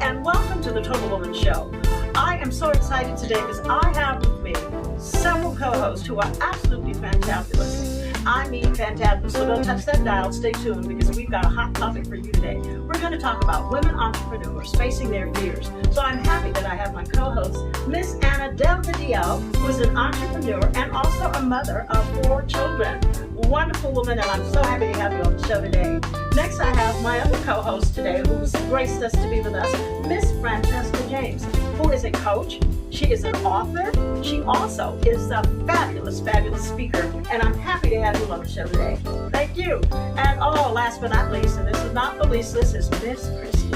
and welcome to the Total Woman Show. I am so excited today because I have with me several co-hosts who are absolutely fantabulous. I mean fantabulous, so don't touch that dial, stay tuned because we've got a hot topic for you today. We're going to talk about women entrepreneurs facing their fears. So I'm happy that I have my co-host, Miss Anna Delgadillo, who is an entrepreneur and also a mother of 4 children. Wonderful woman, and I'm so happy to have you on the show today. Next, I have my other co-host today, who's graced us to be with us, Miss Francesca James, who is a coach. She is an author. She also is a fabulous, fabulous speaker, and I'm happy to have you on the show today. Thank you. And last but not least, and this is not the least, this is Miss Christine.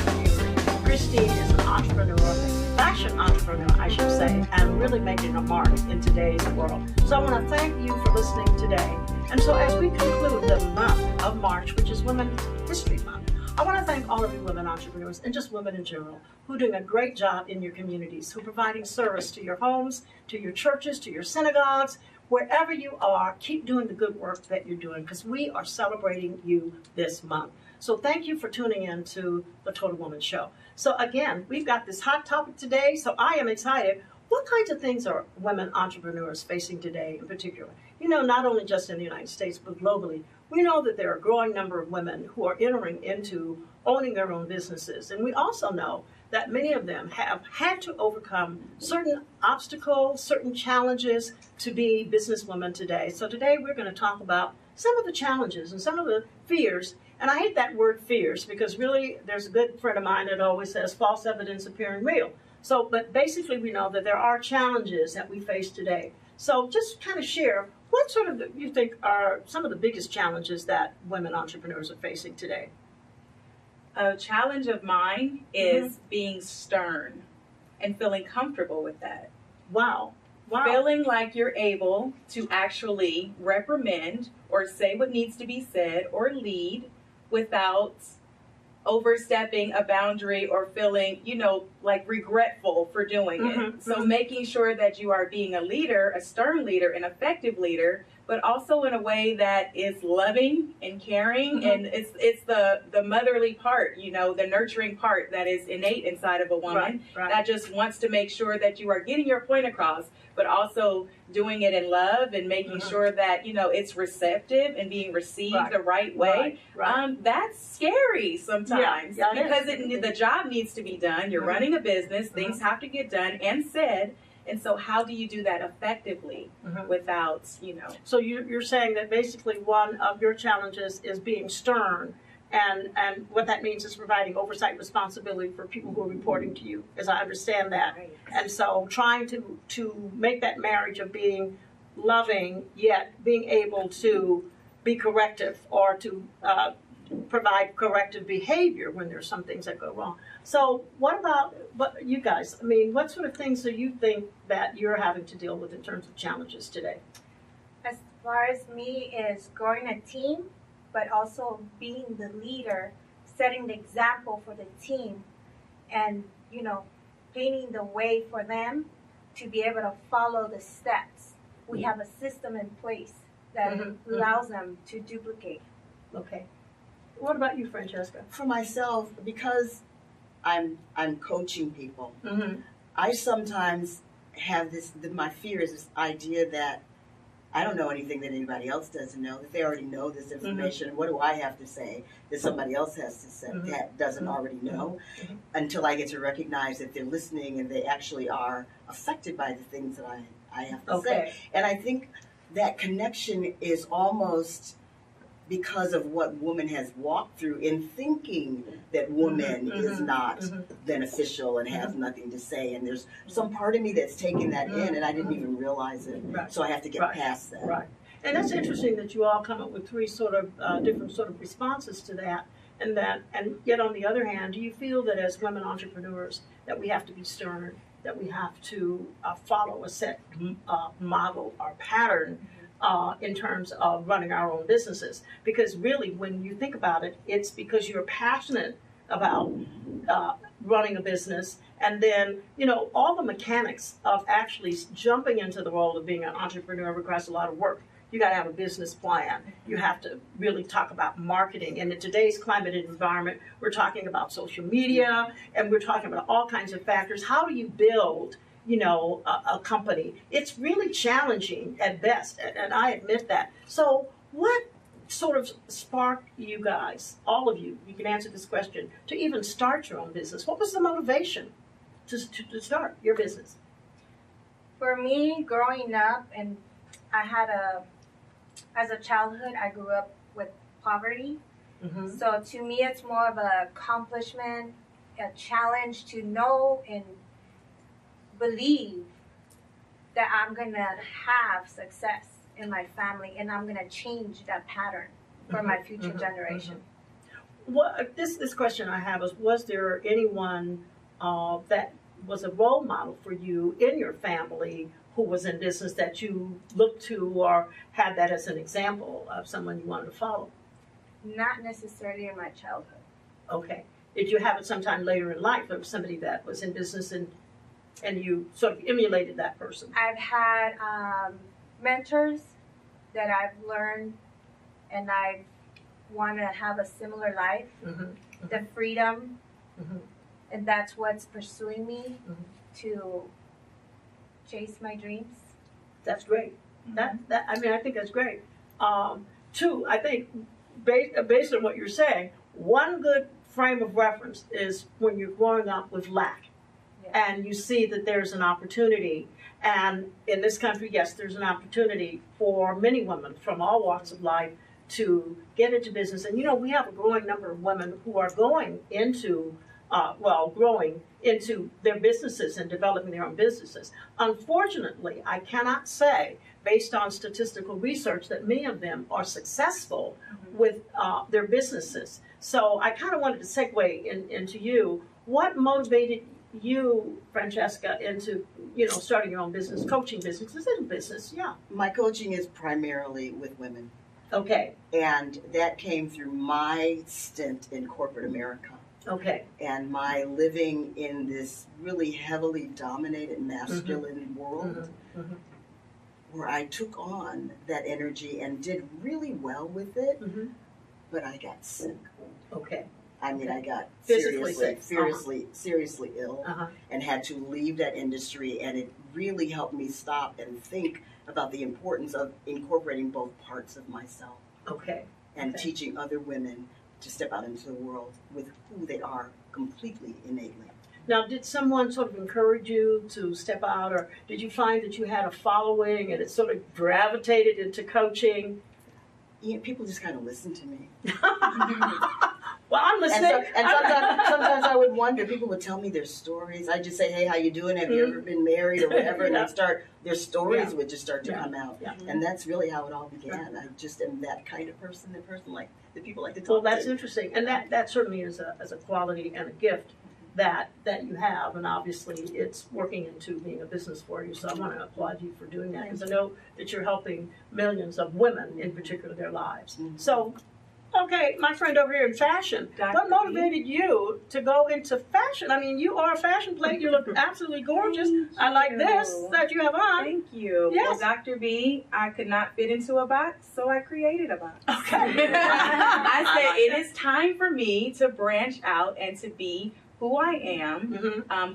Christine is an entrepreneur, fashion entrepreneur, I should say, and really making a mark in today's world. So I want to thank you for listening today. And so as we conclude the month of March, which is Women's History Month, I want to thank all of you women entrepreneurs and just women in general who are doing a great job in your communities, who are providing service to your homes, to your churches, to your synagogues. Wherever you are, keep doing the good work that you're doing because we are celebrating you this month. So thank you for tuning in to the Total Woman Show. So again, we've got this hot topic today, so I am excited. What kinds of things are women entrepreneurs facing today in particular? You know, not only just in the United States, but globally. We know that there are a growing number of women who are entering into owning their own businesses. And we also know that many of them have had to overcome certain obstacles, certain challenges to be businesswomen today. So today we're going to talk about some of the challenges and some of the fears. And I hate that word fears because really there's a good friend of mine that always says false evidence appearing real. So, but basically we know that there are challenges that we face today. So just kind of share what sort of you think are some of the biggest challenges that women entrepreneurs are facing today? A challenge of mine is being stern and feeling comfortable with that. Wow. Feeling like you're able to actually reprimand or say what needs to be said or lead without overstepping a boundary or feeling, like regretful for doing it. So making sure that you are being a leader, a stern leader, an effective leader, but also in a way that is loving and caring. And it's the motherly part, the nurturing part that is innate inside of a woman that just wants to make sure that you are getting your point across, but also doing it in love and making sure that, it's receptive and being received the right way. That's scary sometimes because the job needs to be done. You're running a business. Things have to get done and said. And so how do you do that effectively without, So you're saying that basically one of your challenges is being stern. And what that means is providing oversight responsibility for people who are reporting to you, as I understand that. Right. And so trying to make that marriage of being loving, yet being able to be corrective or to provide corrective behavior when there's some things that go wrong. So what about you guys? I mean, what sort of things do you think that you're having to deal with in terms of challenges today? As far as me is growing a team, but also being the leader, setting the example for the team and, painting the way for them to be able to follow the steps. We have a system in place that allows them to duplicate. Okay. What about you, Francesca? For myself, because I'm coaching people, I sometimes have my fear is this idea that I don't know anything that anybody else doesn't know, that they already know this information. What do I have to say that somebody else has to say that doesn't already know until I get to recognize that they're listening and they actually are affected by the things that I have to say. And I think that connection is almost because of what woman has walked through in thinking that woman is not beneficial and has nothing to say. And there's some part of me that's taking that in and I didn't even realize it. So I have to get past that. Right. And that's interesting that you all come up with 3 sort of different sort of responses to that. And yet on the other hand, do you feel that as women entrepreneurs that we have to be stern, that we have to follow a set model or pattern in terms of running our own businesses? Because really, when you think about it, it's because you're passionate about running a business. And then, all the mechanics of actually jumping into the role of being an entrepreneur requires a lot of work. you got to have a business plan. You have to really talk about marketing. And in today's climate and environment, we're talking about social media, and we're talking about all kinds of factors. How do you build, a company? It's really challenging at best, and I admit that. So what sort of sparked you guys, all of you can answer this question, to even start your own business? What was the motivation to start your business? For me, growing up, and as a childhood, I grew up with poverty. Mm-hmm. So to me, it's more of an accomplishment, a challenge to know and believe that I'm going to have success in my family, and I'm going to change that pattern for my future generation. What this question I have is: was there anyone that was a role model for you in your family who was in business that you looked to or had that as an example of someone you wanted to follow? Not necessarily in my childhood. Okay. Did you have it sometime later in life of somebody that was in business and you sort of emulated that person? I've had mentors that I've learned, and I want to have a similar life, the freedom, and that's what's pursuing me to chase my dreams. That's great. I think that's great. Two, I think, based on what you're saying, one good frame of reference is when you're growing up with lack, and you see that there's an opportunity. And in this country, yes, there's an opportunity for many women from all walks of life to get into business. And we have a growing number of women who are going into growing into their businesses and developing their own businesses. Unfortunately, I cannot say, based on statistical research, that many of them are successful with their businesses. So I kind of wanted to segue into you. What motivated you, Francesca, into starting your own business, coaching business? This is a business, yeah. My coaching is primarily with women. Okay. And that came through my stint in corporate America. Okay. And my living in this really heavily dominated masculine world, where I took on that energy and did really well with it, but I got sick. Okay. I mean, I got Physically seriously ill, and had to leave that industry, and it really helped me stop and think about the importance of incorporating both parts of myself. Okay. And teaching other women to step out into the world with who they are completely innately. Now, did someone sort of encourage you to step out, or did you find that you had a following and it sort of gravitated into coaching? People just kind of listen to me. Well, I'm listening. And sometimes I would wonder, people would tell me their stories. I'd just say, hey, how you doing? Have you ever been married or whatever? And their stories would just start to come out. Yeah. And that's really how it all began. I just am that kind of person, that people like to talk to. Well, that's interesting. And that certainly is a quality and a gift that you have. And obviously it's working into being a business for you. So I want to applaud you for doing that, because I know that you're helping millions of women, in particular, their lives. So, okay, my friend over here in fashion, what motivated you to go into fashion? I mean, you are a fashion plate. You look absolutely gorgeous. I like this that you have on. Thank you. Yes. Well, Dr. B, I could not fit into a box, so I created a box. Okay. I said, it is time for me to branch out and to be who I am,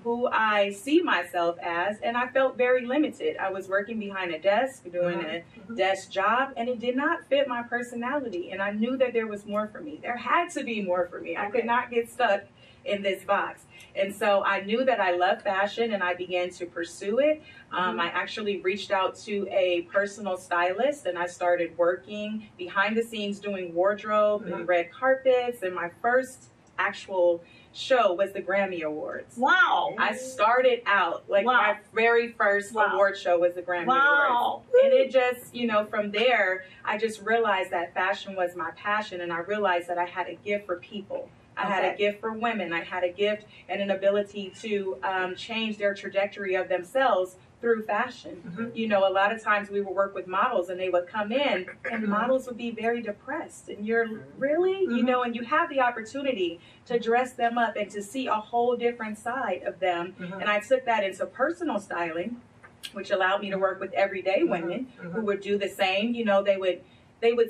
who I see myself as, and I felt very limited. I was working behind a desk, doing a desk job, and it did not fit my personality, and I knew that there was more for me. There had to be more for me. I could not get stuck in this box. And so I knew that I loved fashion, and I began to pursue it. I actually reached out to a personal stylist, and I started working behind the scenes doing wardrobe and red carpets, and my first actual show was the Grammy Awards. Wow. I started out, my very first award show was the Grammy Awards. And it just, from there, I just realized that fashion was my passion, and I realized that I had a gift for people. I had a gift for women. I had a gift and an ability to change their trajectory of themselves through fashion. A lot of times we would work with models, and they would come in, and models would be very depressed, and you're really, and you have the opportunity to dress them up and to see a whole different side of them. And I took that into personal styling, which allowed me to work with everyday women who would do the same. You know, they would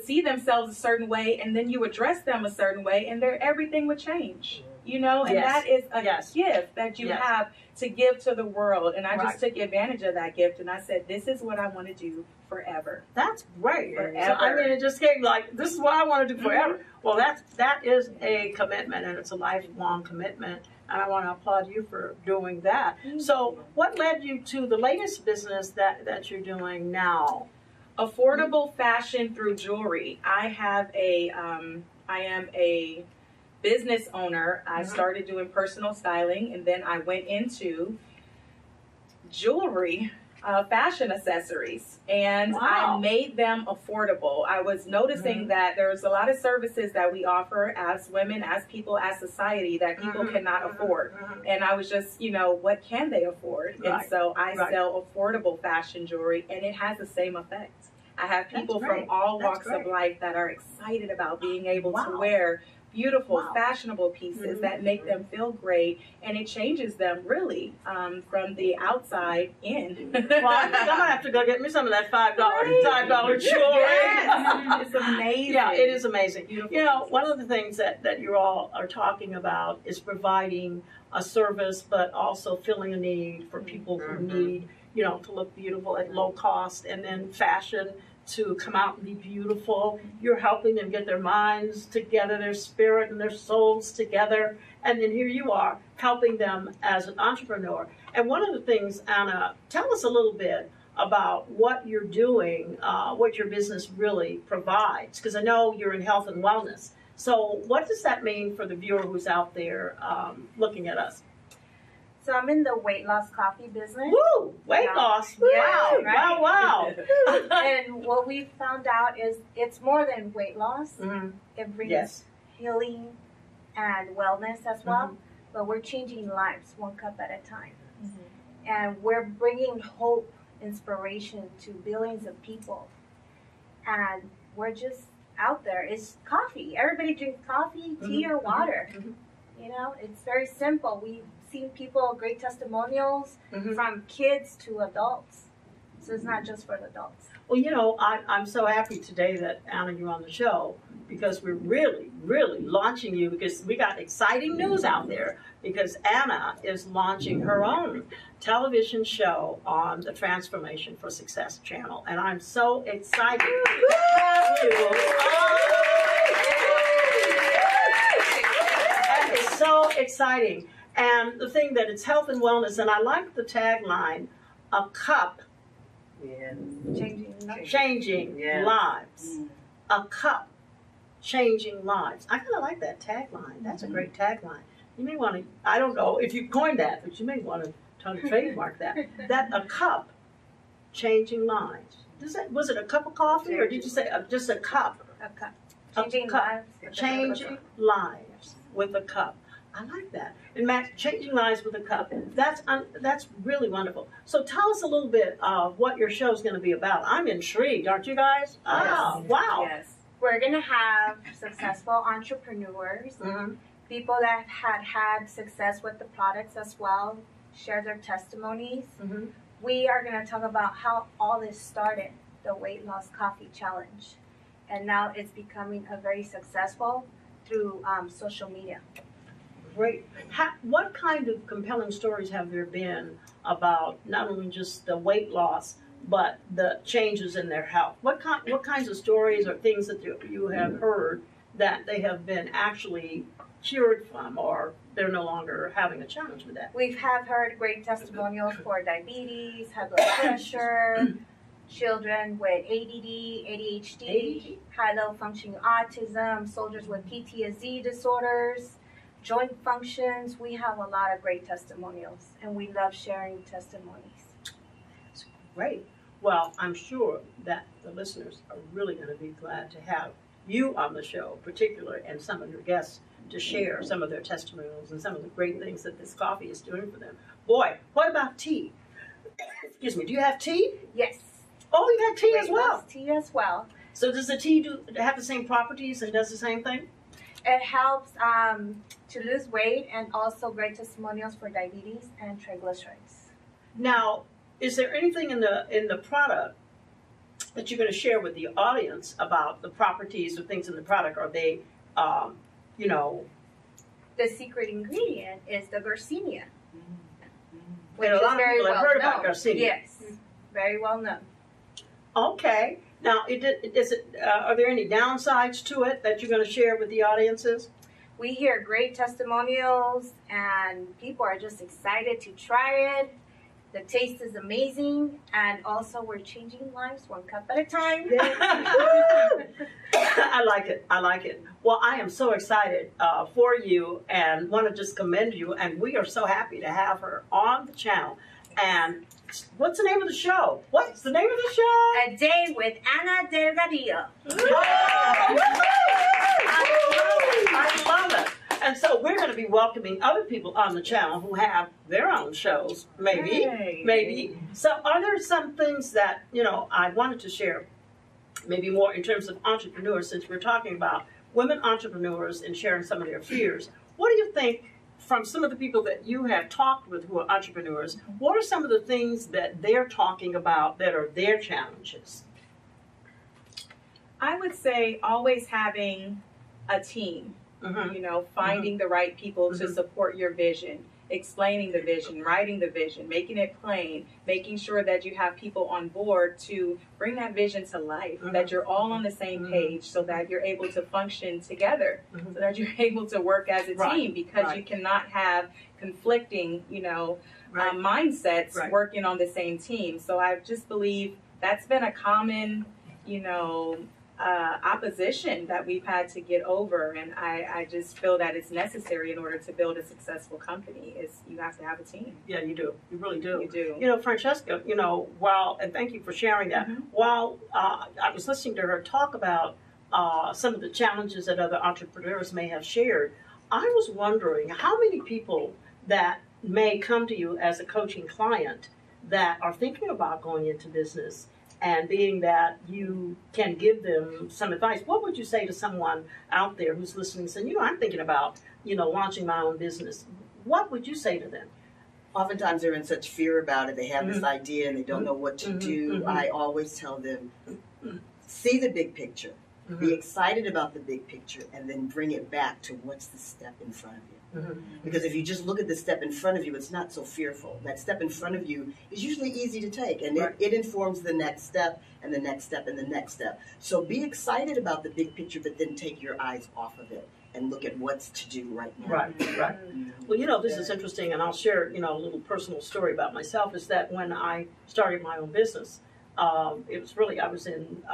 see themselves a certain way, and then you would dress them a certain way, and everything would change. You know, and that is a gift that you have to give to the world. And I just took advantage of that gift, and I said, this is what I want to do forever. That's great. Forever. So, I mean, it just came like, this is what I want to do forever. Well, that is a commitment, and it's a lifelong commitment. And I want to applaud you for doing that. So what led you to the latest business that you're doing now? Affordable fashion through jewelry. I am a business owner. I started doing personal styling, and then I went into jewelry, fashion accessories, and I made them affordable. I was noticing that there's a lot of services that we offer as women, as people, as society that people cannot afford. And I was just, you know, what can they afford? And so I sell affordable fashion jewelry, and it has the same effect. I have people from all walks of life that are excited about being able to wear beautiful, fashionable pieces that make them feel great, and it changes them really from the outside in. Well, I'm gonna have to go get me some of that $5 jewelry. Yes. It's amazing. Yeah, it is amazing. Beautiful you know, pieces. one of the things that you all are talking about is providing a service, but also filling a need for people who need, you know, to look beautiful at low cost, and then fashion to come out and be beautiful. You're helping them get their minds together, their spirit and their souls together. And then here you are helping them as an entrepreneur. And one of the things, Anna, tell us a little bit about what you're doing, what your business really provides, because I know you're in health and wellness. So what does that mean for the viewer who's out there looking at us? So I'm in the weight loss coffee business. Woo! Weight loss. Yeah, wow, wow. And what we found out is it's more than weight loss. It brings healing and wellness as well. But we're changing lives one cup at a time. And we're bringing hope, inspiration to billions of people. And we're just out there. It's coffee. Everybody drinks coffee, tea, or water. You know, it's very simple. We've seen people, great testimonials from kids to adults. So it's not just for the adults. Well, you know, I'm so happy today that, Anna, you're on the show, because we're really, really launching you, because we got exciting news out there, because Anna is launching her own television show on the Transformation for Success channel. And I'm so excited to have you on. That is so exciting. And the thing that it's health and wellness, and I like the tagline, a cup changing lives. A cup changing lives. I kind of like that tagline. That's a great tagline. You may want to, I don't know if you coined that, but you may want to try to trademark that. That a cup changing lives. Was it a cup of coffee, or did you say just a cup? A cup. Changing lives. Changing lives with a cup. I like that. And Matt, changing lives with a cup. That's really wonderful. So tell us a little bit of what your show is going to be about. I'm intrigued, aren't you guys? Oh, wow. Yes. We're going to have successful entrepreneurs, people that had success with the products as well, share their testimonies. We are going to talk about how all this started, the Weight Loss Coffee Challenge. And now it's becoming a very successful through social media. Great. What kind of compelling stories have there been about not only just the weight loss, but the changes in their health? What kinds of stories or things that you have heard that they have been actually cured from, or they're no longer having a challenge with that? We have heard great testimonials for diabetes, high blood pressure, children with ADD, ADHD, high-low functioning autism, soldiers with PTSD disorders, joint functions. We have a lot of great testimonials, and we love sharing testimonies. That's great. Well, I'm sure that the listeners are really going to be glad to have you on the show, particularly, and some of your guests to share some of their testimonials and some of the great things that this coffee is doing for them. Boy, what about tea? Excuse me, do you have tea? Yes. Oh, you got tea as Weight well. loss tea as well. So does the tea have the same properties and does the same thing? It helps to lose weight, and also great testimonials for diabetes and triglycerides. Now, is there anything in the product that you're going to share with the audience about the properties or things in the product? Are they, you know? The secret ingredient is the Garcinia, which And a is lot of very people have well heard about known. Garcinia. Yes, very well known. Okay. Now, are there any downsides to it that you're going to share with the audiences? We hear great testimonials, and people are just excited to try it. The taste is amazing, and also we're changing lives one cup at a time. I like it. I like it. Well, I am so excited for you and want to just commend you. And we are so happy to have her on the channel. And what's the name of the show? What's the name of the show? A Day with Ana Delgadillo. I love it. And so we're going to be welcoming other people on the channel who have their own shows, maybe. Hey. Maybe. So are there some things that, you know, I wanted to share, maybe more in terms of entrepreneurs, since we're talking about women entrepreneurs and sharing some of their fears. What do you think, from some of the people that you have talked with who are entrepreneurs, what are some of the things that they're talking about that are their challenges? I would say always having a team. Mm-hmm. You know, finding the right people to support your vision, explaining the vision, writing the vision, making it plain, making sure that you have people on board to bring that vision to life, that you're all on the same page so that you're able to function together, so that you're able to work as a team, because you cannot have conflicting, you know, mindsets working on the same team. So I just believe that's been a common, you know, opposition that we've had to get over, and I just feel that it's necessary in order to build a successful company. Is you have to have a team. Yeah, you do. You really do. You do. You know, Francesca, you know, and thank you for sharing that. While I was listening to her talk about some of the challenges that other entrepreneurs may have shared, I was wondering how many people that may come to you as a coaching client that are thinking about going into business, and being that you can give them some advice. What would you say to someone out there who's listening saying, you know, I'm thinking about, you know, launching my own business? What would you say to them? Oftentimes they're in such fear about it. They have this idea and they don't know what to do. I always tell them, see the big picture. Be excited about the big picture, and then bring it back to what's the step in front of you. Because if you just look at the step in front of you, it's not so fearful. That step in front of you is usually easy to take, and it informs the next step and the next step and the next step. So be excited about the big picture, but then take your eyes off of it and look at what's to do right now. Right. Well, you know, this is interesting, and I'll share, you know, a little personal story about myself, is that when I started my own business, it was really, I was in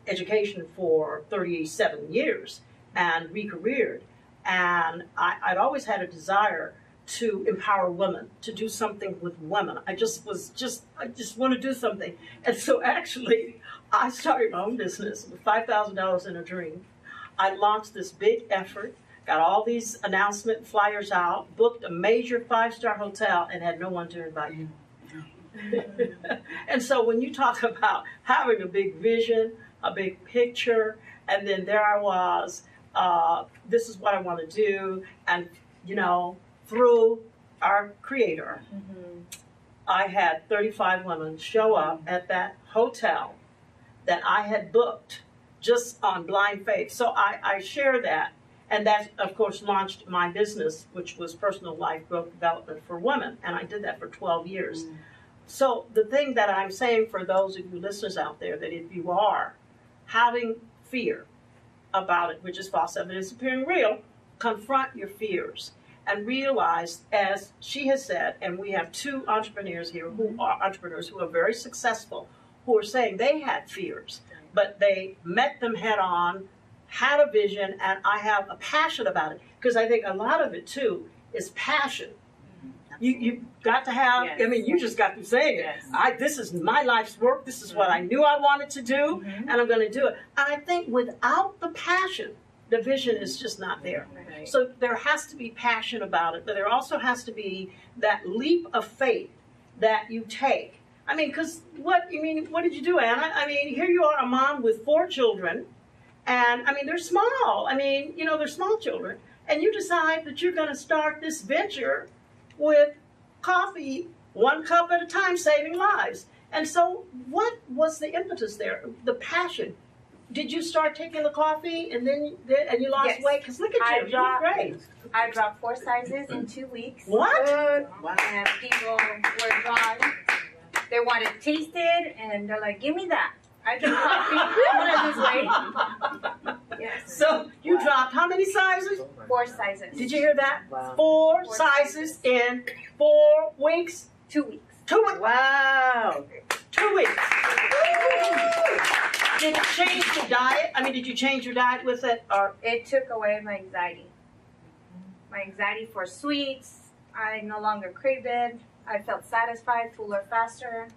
education for 37 years and re-careered. And I'd always had a desire to empower women, to do something with women. I just want to do something. And so actually, I started my own business with $5,000 in a dream. I launched this big effort, got all these announcement flyers out, booked a major 5-star hotel, and had no one to invite. And so when you talk about having a big vision, a big picture, and then there I was, this is what I want to do, and you know, through our creator, I had 35 women show up at that hotel that I had booked just on blind faith. So I share that, and that of course launched my business, which was personal life growth development for women, and I did that for 12 years. So the thing that I'm saying for those of you listeners out there, that if you are having fear about it, which is false evidence appearing real, confront your fears and realize, as she has said, and we have 2 entrepreneurs here who are very successful, who are saying they had fears, but they met them head on, had a vision, and I have a passion about it, because I think a lot of it too is passion. You got to have, I mean, you just got to say it. This is my life's work. This is what I knew I wanted to do, and I'm going to do it. And I think without the passion, the vision is just not there. So there has to be passion about it, but there also has to be that leap of faith that you take. I mean, because what did you do, Anna? I mean, here you are, a mom with 4 children, and I mean, they're small. I mean, you know, they're small children, and you decide that you're going to start this venture with coffee one cup at a time, saving lives. And so what was the impetus there? The passion. Did you start taking the coffee and then you lost Yes. weight? Because look at you, you're great. I dropped 4 sizes in 2 weeks. What? Wow. And people were drawn. They wanted to taste it, and they're like, "Give me that." I drink coffee. I want to lose weight. Yes. So you dropped how many sizes? 4 sizes. Did you hear that? Wow. 4 4 sizes in 4 weeks? 2 weeks. 2 weeks. Wow. 2 weeks. Did it change your diet? I mean, did you change your diet with it? Or It took away my anxiety. My anxiety for sweets. I no longer craved it. I felt satisfied, fuller, faster.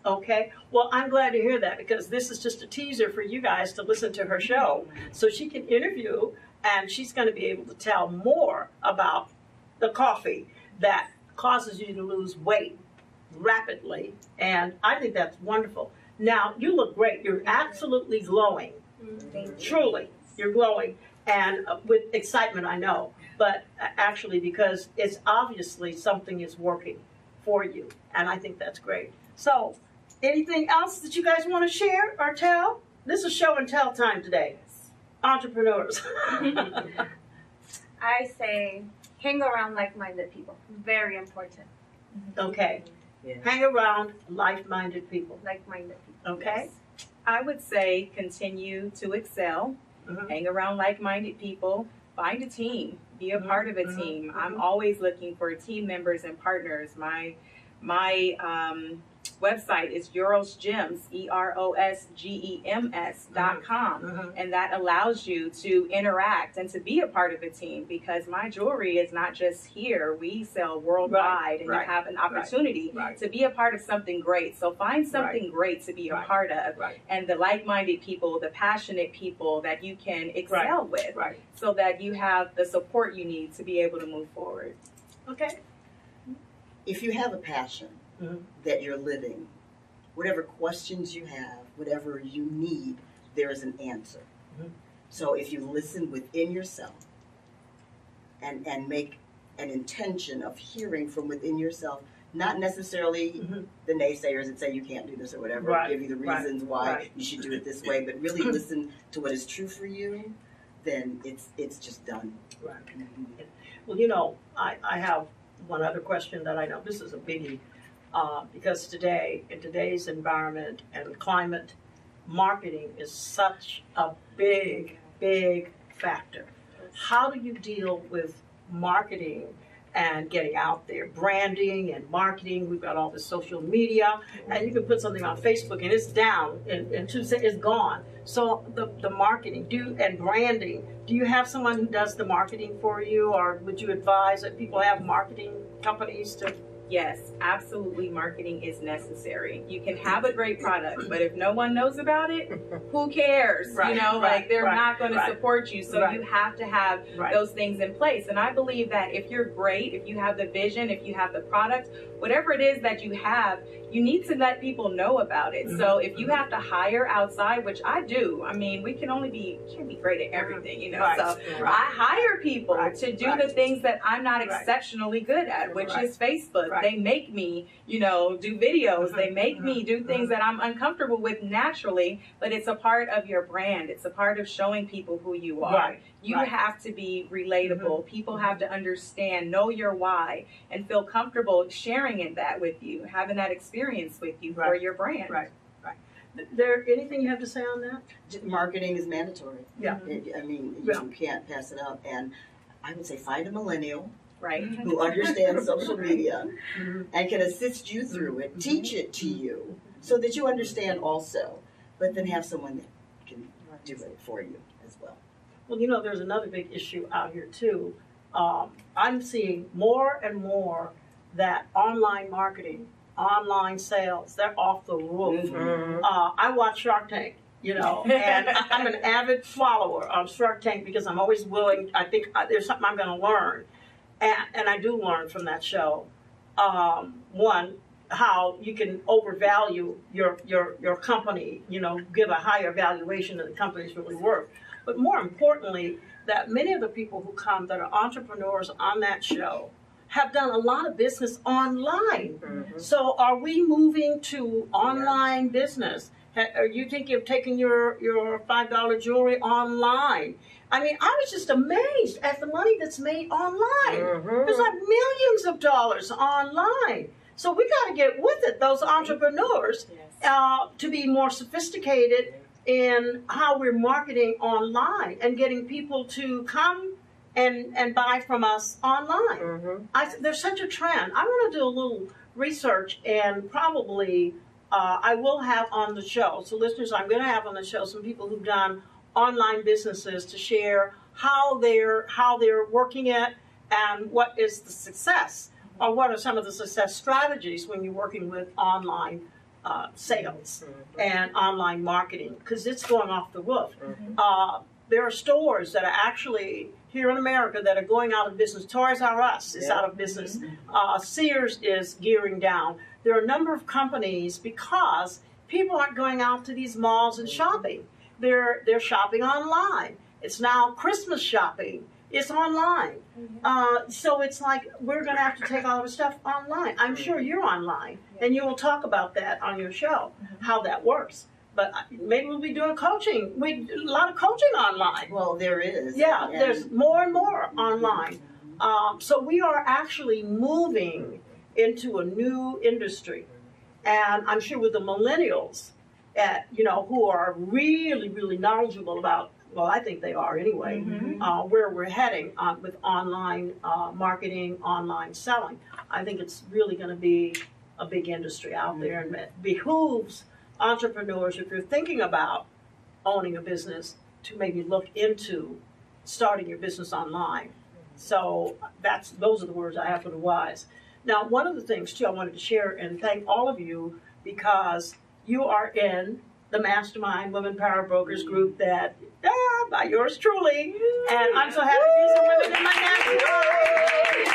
okay. Well, I'm glad to hear that because this is just a teaser for you guys to listen to her show so she can interview and she's going to be able to tell more about the coffee that causes you to lose weight rapidly. And I think that's wonderful. Now, you look great. You're absolutely glowing. Thank you. Truly, you're glowing. And with excitement, I know. But actually, because it's obviously something is working for you. And I think that's great. So, anything else that you guys want to share or tell? This is show and tell time today. Entrepreneurs. I say hang around like-minded people. Very important. Okay. Yeah. Hang around like-minded people. Like-minded people. Okay. I would say continue to excel, Mhm. hang around like-minded people, find a team, be a part of a Mhm. team. I'm always looking for team members and partners. My website is EurosGems, EROSGEMS.com. Mhm. And that allows you to interact and to be a part of a team because my jewelry is not just here. We sell worldwide and right, you have an opportunity right. to be a part of something great. So find something great to be a Right. part of. Right. And the like-minded people, the passionate people that you can excel with Right. so that you have the support you need to be able to move forward. Okay. If you have a passion Mhm. that you're living, whatever questions you have, whatever you need, there is an answer. Mhm. So if you listen within yourself and make an intention of hearing from within yourself, not necessarily Mhm. the naysayers that say you can't do this or whatever, Right, give you the right, reasons why right. you should do it this way, but really listen to what is true for you, then it's just done. Right. Well, you know, I have one other question that I know. This is a biggie because today, in today's environment and climate, marketing is such a big, big factor. How do you deal with marketing and getting out there? Branding and marketing. We've got all this social media, and you can put something on Facebook and it's down, and 2 seconds it's gone. So the marketing and branding. Do you have someone who does the marketing for you, or would you advise that people have marketing companies to? Yes, absolutely. Marketing is necessary. You can have a great product, but if no one knows about it, who cares? Right, you know, right, like they're right, not going to right. support you. So Right. you have to have Right. those things in place. And I believe that if you're great, if you have the vision, if you have the product, whatever it is that you have, you need to let people know about it. So if you have to hire outside, which I do, I mean, we can't be great at everything, you know. Right. So Right. I hire people Right. to do Right. the things that I'm not Right. exceptionally good at, which Right. is Facebook. Right. They make me, you know, do videos. They make me do Mhm. things that I'm uncomfortable with naturally, but it's a part of your brand. It's a part of showing people who you are. Right. You Right. have to be relatable. People have to understand, know your why, and feel comfortable sharing that with you, having that experience with you for Right. your brand. Right. There anything you have to say on that? Marketing is mandatory. Yeah. I mean, Yeah. you can't pass it up. And I would say find a millennial Right. who understands social media Mhm. and can assist you through it, teach it to you so that you understand also, but then have someone that can do it for you as well. Well, you know, there's another big issue out here too. I'm seeing more and more that online marketing, online sales, they're off the roof. Mhm. I watch Shark Tank, you know, and I'm an avid follower of Shark Tank because I'm always willing. I think there's something I'm going to learn, and I do learn from that show. One, how you can overvalue your company, you know, give a higher valuation than the company's really worth. But more importantly, that many of the people who come that are entrepreneurs on that show have done a lot of business online. So are we moving to online business? Are you thinking of taking your $5 jewelry online? I mean, I was just amazed at the money that's made online. There's like millions of dollars online. So we got to get with it, those entrepreneurs, to be more sophisticated in how we're marketing online and getting people to come and buy from us online. There's such a trend. I want to do a little research, and probably I will have on the show. So listeners, I'm going to have on the show some people who've done online businesses to share how they're working it and what is the success, or what are some of the success strategies when you're working with online sales and online marketing, because it's going off the roof. There are stores that are actually here in America that are going out of business. Toys R Us is out of business. Sears is gearing down. There are a number of companies, because people aren't going out to these malls and shopping. They're shopping online. It's now Christmas shopping. It's online. So it's like we're going to have to take all of our stuff online. I'm sure you're online, and you will talk about that on your show, how that works. But maybe we'll be doing coaching. A lot of coaching online. Well, there is. Yeah, there's more and more online. So we are actually moving into a new industry. And I'm sure with the millennials, who are really, really knowledgeable about, well, I think they are anyway, where we're heading with online marketing, online selling. I think it's really going to be a big industry out there, and it behooves entrepreneurs, if you're thinking about owning a business, to maybe look into starting your business online. So those are the words I have for the wise. Now, one of the things too I wanted to share and thank all of you, because you are in the Mastermind Women Power Brokers group that by yours truly, and I'm so happy these are women in my mastermind.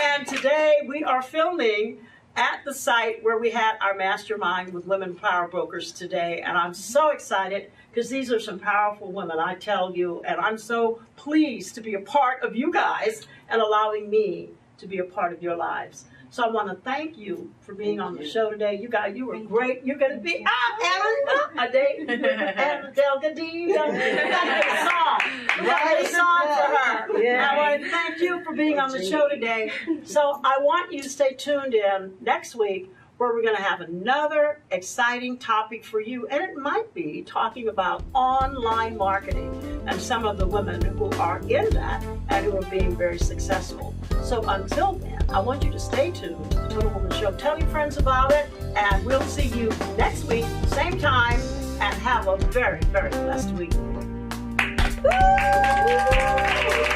And today we are filming at the site where we had our mastermind with Women Power Brokers today, and I'm so excited because these are some powerful women, I tell you, and I'm so pleased to be a part of you guys and allowing me to be a part of your lives. So I want to thank you for being on the show today. You guys, you were great. You're going to be Anna Delgadillo. You got to get a song. You got to get a song for her. Yeah. I want to thank you for being on the show today. So I want you to stay tuned in next week, where we're going to have another exciting topic for you. And it might be talking about online marketing and some of the women who are in that and who are being very successful. So until then, I want you to stay tuned to the Little Woman Show. Tell your friends about it, and we'll see you next week, same time, and have a very, very blessed week. Woo!